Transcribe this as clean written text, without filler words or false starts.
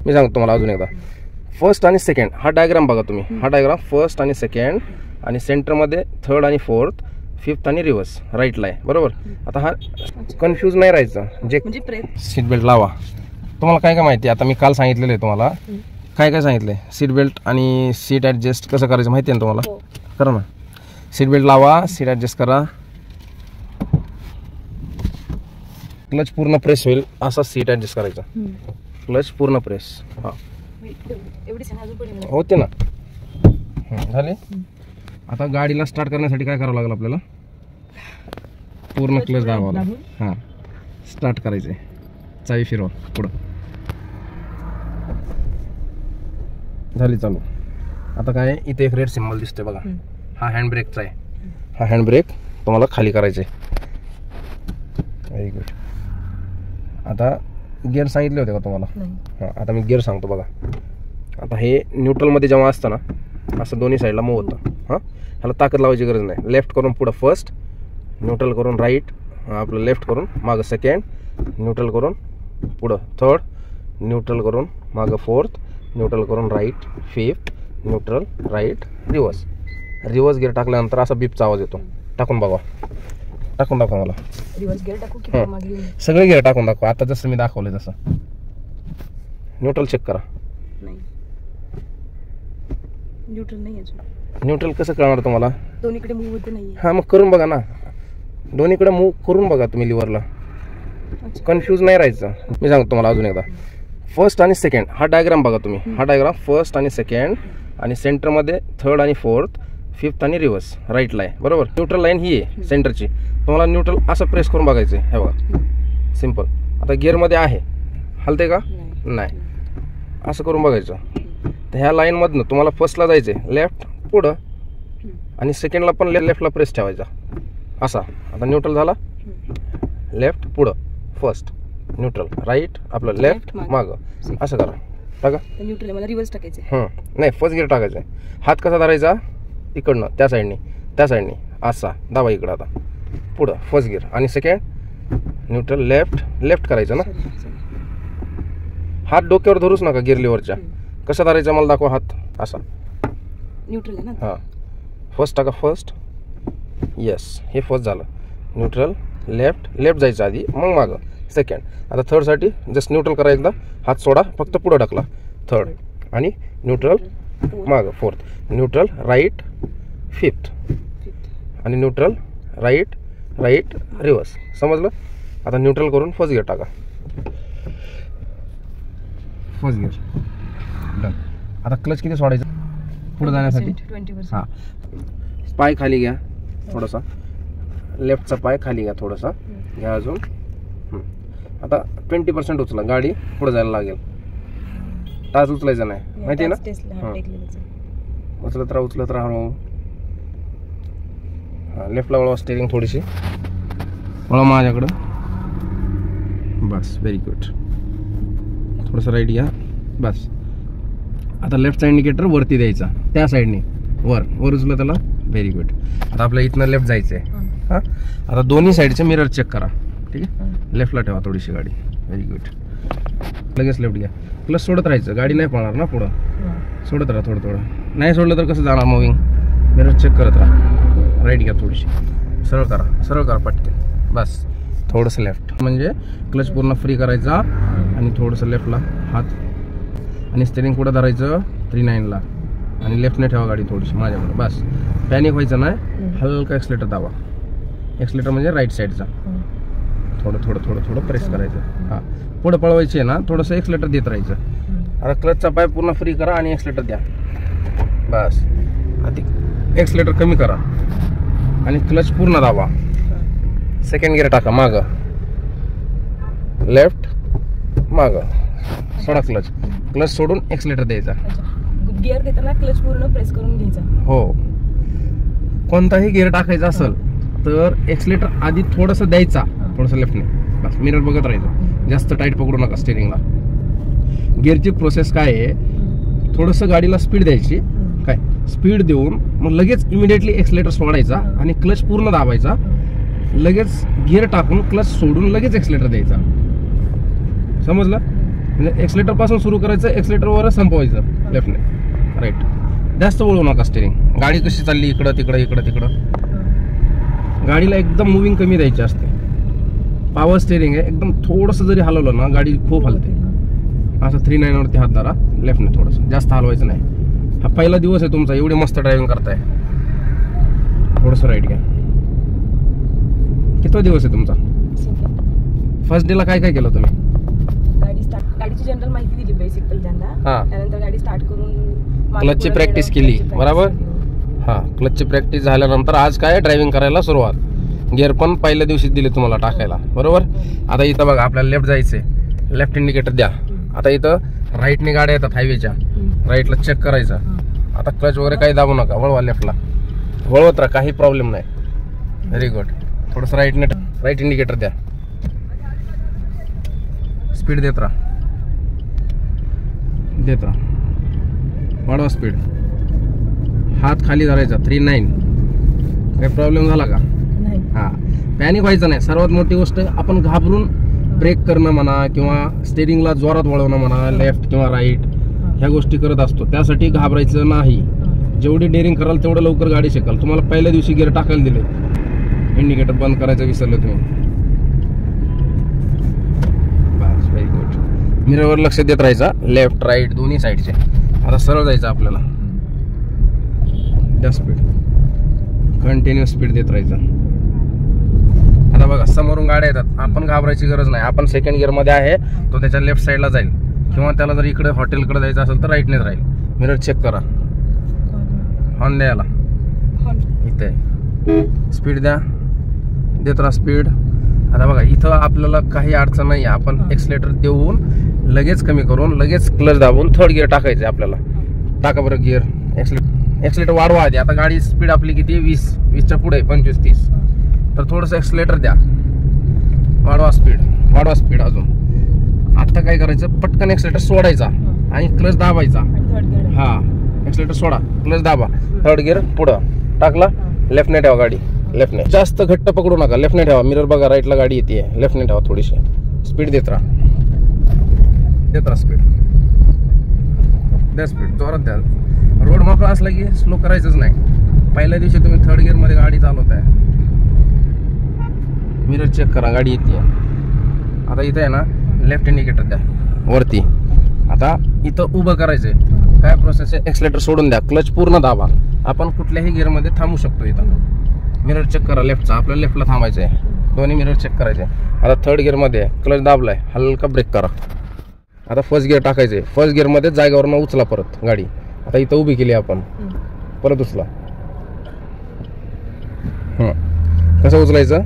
मी सांगतो तुम्हाला अजून एकदा. फर्स्ट आणि सेकंड हा डायग्राम बघा तुम्ही. हा डायग्राम फर्स्ट आणि सेकंड आणि सेंटरमध्ये थर्ड आणि फोर्थ, फिफ्थ आणि रिव्हर्स राईटला आहे, बरोबर. आता हा कन्फ्यूज नाही राहायचं. जे सीट बेल्ट लावा. तुम्हाला काय काय माहिती आहे आता मी काल सांगितलेलं आहे तुम्हाला. काय काय सांगितलं आहे? सीट बेल्ट आणि सीट ॲडजस्ट कसं करायचं माहिती आहे ना तुम्हाला. करा ना. सीट बेल्ट लावा, सीट ॲडजस्ट करा, क्लच पूर्ण प्रेस होईल असा सीट ॲडजस्ट करायचा. क्लच पूर्ण प्रेस. हां होते ना. झाले. आता गाडीला स्टार्ट करण्यासाठी काय करावं लागेल आपल्याला? पूर्ण क्लच दाबावं लागेल. हां स्टार्ट करायचं आहे. चावी फिरवा पुढं. झाली चालू. आता काय इथे एक रेड सिम्बॉल दिसतोय बघा. हा हँड ब्रेकचा आहे. हा हँड ब्रेक तुम्हाला खाली करायचा आहे. Very good. आता गिअर सांगितले होते का तुम्हाला? हां आता मी गिअर सांगतो बघा. आता हे न्यूट्रलमध्ये जेव्हा असतं ना असं दोन्ही साईडला मूव होतं. हां ह्याला ताकद लावायची गरज नाही. लेफ्ट करून पुढं फर्स्ट, न्यूट्रल करून राईट, आपलं लेफ्ट करून मागं सेकंड, न्यूट्रल करून पुढं थर्ड, न्यूट्रल करून मागं फोर्थ, न्यूट्रल करून right fifth, neutral right reverse. Reverse gear टाकल्यानंतर असा बीपचा आवाज येतो. टाकून बघा. टाकून दाखवा मला. रिव्हर्स गिअर टाकू की मागे? सगळे गिअर टाकून दाखवा. आता जसं मी दाखवलंय तसं. न्यूट्रल चेक करा. नाही न्यूट्रल नाही अजून. न्यूट्रल कसं कळणार तुम्हाला? दोन्हीकडे मूव होते नाही. हां मग करून बघा ना. दोन्हीकडे मूव करून बघा तुम्ही लिव्हरला. कन्फ्यूज नाही राहायचं. मी सांगतो तुम्हाला अजून एकदा. फर्स्ट आणि सेकंड हा डायग्राम बघा तुम्ही. हा डायग्राम फर्स्ट आणि सेकंड आणि सेंटरमध्ये थर्ड आणि फोर्थ, फिफ्थ आणि रिव्हर्स राईटला आहे, बरोबर. न्यूट्रल लाईन ही आहे सेंटरची. तुम्हाला न्यूट्रल असं प्रेस करून बघायचं आहे. हे बघा सिम्पल. आता गिअरमध्ये आहे, हलते का? नाही. असं करून बघायचं. तर ह्या लाईनमधनं तुम्हाला फर्स्टला जायचं आहे, लेफ्ट पुढं, आणि सेकंडला पण लेफ्टला प्रेस ठेवायचा असा. आता न्यूट्रल झाला, लेफ्ट पुढं फर्स्ट, न्यूट्रल राईट, आपलं लेफ्ट मागं, असं करा. टाका. न्यूट्रल मला रिव्हर्स टाकायचं. नाही फर्स्ट गिअर टाकायचं आहे. हात कसा धरायचा? इकडनं त्या साईडनी असा दाबा इकडं. आता पुढं फर्स्ट गिअर आणि सेकंड, न्यूट्रल लेफ्ट करायचं ना. हात डोक्यावर धरूच नका गिअर लिव्हरच्या. कसा धरायचा मला दाखवा. हात असा न्यूट्रल आहे ना. हां फर्स्ट टाका. फर्स्ट येस हे फर्स्ट झालं. न्यूट्रल लेफ्ट जायचं आधी, मग मागं सेकंड. आता थर्डसाठी जस्ट न्यूट्रल करा एकदा. हात सोडा, फक्त पुढं टाकला थर्ड, आणि न्यूट्रल मागं फोर्थ, न्यूट्रल राईट फिफ्थ, आणि न्यूट्रल राईट रिव्हर्स. समजलं? आता न्यूट्रल करून फर्स्ट गिअर टाका. First gear done. आता क्लच किती सोडायचं पुढे जाण्यासाठी? 20%. हां पाय खाली घ्या थोडासा. लेफ्टचा पाय खाली घ्या थोडासा. घ्या अजून. आता 20% उचला. गाडी पुढे जायला लागेल. तास उचलायचा नाही, माहिती आहे ना. उचलत राहा हळूहळू. हां लेफ्टला वळवा स्टेरिंग थोडीशी. वळवा माझ्याकडं. बस व्हेरी गुड. थोडंसं राईट घ्या. बस. आता लेफ्टचा इंडिकेटर वरती द्यायचा, त्या साईडने वर उचलं त्याला. Very good. आता आपल्या इथनं लेफ्ट जायचं आहे. हां आता दोन्ही साईडचे मिरर चेक करा. ठीक आहे. लेफ्टला ठेवा थोडीशी गाडी. Very good. लगेच लेफ्ट घ्या. प्लस सोडत राहायचं. गाडी नाही पळणार ना पुढं. सोडत राहा थोडं. नाही सोडलं तर कसं जाणार मुव्हिंग? मिरर चेक करत राहा. राईट घ्या थोडीशी. सरळ करा पटकन. बस थोडंसं लेफ्ट, म्हणजे क्लच पूर्ण फ्री करायचा आणि थोडंसं लेफ्टला हात, आणि स्टेरिंग पुढं धरायचं 39ला, आणि लेफ्टने ठेवा गाडी थोडीशी माझ्याकडे. बस पॅनिक व्हायचं नाही. हलका एक्सलेटर दाबा. एक्सलेटर म्हणजे राईट साईडचा. थोडं प्रेस करायचं. हां पुढं पळवायची आहे ना, थोडंसं एक्सलेटर देत राहायचं. आता क्लचचा पाय पूर्ण फ्री करा आणि एक्सलेटर द्या. बस आधी एक्सलेटर कमी करा आणि क्लच पूर्ण दाबा. सेकंड गिअर टाका. मागं लेफ्ट, मागं सोडा. क्लच सोडून एक्सलेटर द्यायचा. गिअर देताना क्लच पूर्ण प्रेस करून घ्यायचा. हो कोणताही गिअर टाकायचा असेल तर एक्सलेटर आधी थोडंसं द्यायचा, थोडंसं लेफ्टने. बस मिरर बघत राहायचं. जास्त टाईट पकडू नका स्टेरिंगला. गिअरची प्रोसेस काय आहे? थोडंसं गाडीला स्पीड द्यायची. काय स्पीड देऊन मग लगेच इमिडिएटली एक्सलेटर सोडायचा आणि क्लच पूर्ण दाबायचा. लगेच गिअर टाकून क्लच सोडून लगेच एक्सलेटर द्यायचा. समजलं? म्हणजे एक्सलेटर पासून सुरू करायचं, एक्सलेटरवर संपवायचं लेफ्टने. राईट. जास्त वळू नका स्टेरिंग. गाडी कशी चालली इकडं तिकडं इकडं तिकडं, गाडीला एकदम मुव्हिंग कमी द्यायची असते. पॉवर स्टेरिंग आहे, एकदम थोडंसं जरी हलवलं ना गाडी खूप हलते. असं 39 वरती हात धरा, लेफ्टने थोडंसं, जास्त हलवायचं नाही. हा पहिला दिवस आहे तुमचा, एवढी मस्त ड्रायव्हिंग करताय. थोडंसं राईट घ्या. किती दिवस आहे तुमचा? फर्स्ट डेला काय काय केलं तुम्ही? गाडीची जनरल माहिती दिली बेसिक पहिल्यांदा. हा. त्यानंतर गाडी स्टार्ट करून क्लचची प्रॅक्टिस केली, बरोबर. हा, क्लचची प्रॅक्टिस झाल्यानंतर आज काय ड्रायव्हिंग करायला सुरुवात. गिअर पण पहिल्या दिवशी दिले तुम्हाला टाकायला, बरोबर. आता इथं बघा आपल्याला लेफ्ट जायचंय, लेफ्ट इंडिकेटर द्या. आता इथं राईटने गाड्या येतात हायवेच्या, राईटला चेक करायचं. आता क्लच वगैरे काही दाबू नका, वळवा लेफ्टला, वळवत राहा, काही प्रॉब्लेम नाही. Very good. थोडंसं राईटने, राईट इंडिकेटर द्या. स्पीड देत राहा, देत राहा, वाढवा स्पीड. हात खाली धरायचा. 39. काही प्रॉब्लेम झाला का? नाही. हा, पॅनिक व्हायचं नाही. सर्वात मोठी गोष्ट आपण घाबरून ब्रेक करणं म्हणा किंवा स्टेरिंगला जोरात वळवणं म्हणा, लेफ्ट किंवा राईट, ह्या गोष्टी करत असतो. त्यासाठी घाबरायचं नाही. जेवढी डेअरिंग कराल तेवढं लवकर गाडी शिकाल. तुम्हाला पहिल्या दिवशी गिअर टाकायला दिले, इंडिकेटर बंद करायचं विसरले तुम्ही. बस, व्हेरी गुड. मिररवर लक्ष देत राहायचा, लेफ्ट राईट दोन्ही साईडचे. आता सरळ जायचं आपल्याला, जास्त स्पीड, कंटिन्युअस स्पीड देत राहायचं. आता बघा समोरून गाड्या येतात, आपण घाबरायची गरज नाही. आपण सेकंड गिअरमध्ये आहे, तो त्याच्या लेफ्ट साईडला जाईल किंवा त्याला जर इकडे हॉटेलकडे जायचं असेल तर राईटनेच राहील. मिरर चेक करा, हॉर्न द्यायला इथे, स्पीड द्या, देत राहा स्पीड. आता बघा इथं आपल्याला काही अडचण नाही. आपण एक्सलेटर देऊन लगेच कमी करून लगेच क्लच दाबून थर्ड गिअर टाकायचं आपल्याला. टाका बरं गिअर, एक्सलेटर वाढवा आधी. आता गाडी स्पीड आपली किती? 20च्या पुढे, 25-30. तर थोडंसं एक्सलेटर द्या, वाढवा स्पीड, वाढवा स्पीड अजून. आता काय करायचं, पटकन एक्सलेटर सोडायचा आणि क्लच दाबायचा. हा, एक्सलेटर सोडा, क्लच दाबा, थर्ड गिअर पुढं टाकला, लेफ्टने ठेवा गाडी, लेफ्टने. जास्त घट्ट पकडू नका, लेफ्टने ठेवा. मिरर बघा राईटला गाडी येते, लेफ्टने ठेवा. थोडीशी स्पीड देत राहा, देत राहा स्पीड, द्या स्पीड, जोरात द्या. रोड मोकळा असला की स्लो करायचंच नाही. पहिल्या दिवशी तुम्ही थर्ड गिअरमध्ये गाडी चालवताय. मिरर चेक करा, गाडी येते. आता इथं आहे ना, लेफ्ट इंडिकेटर द्या वरती. आता इथं उभं करायचंय. काय प्रोसेस आहे? एक्सलेटर सोडून द्या, क्लच पूर्ण दाबा. आपण कुठल्याही गिअरमध्ये थांबू शकतो. इथं मिरर चेक करा लेफ्टचा, आपल्याला लेफ्टला थांबायचं आहे. दोन्ही मिरर चेक करायचे. आता थर्ड गिअरमध्ये क्लच दाबलाय, हलका ब्रेक करा. आता फर्स्ट गिअर टाकायचे. फर्स्ट गिअरमध्ये जागेवरनं उचला परत गाडी. आता इथं उभी केली आपण, परत उचला. कसं उचलायचं?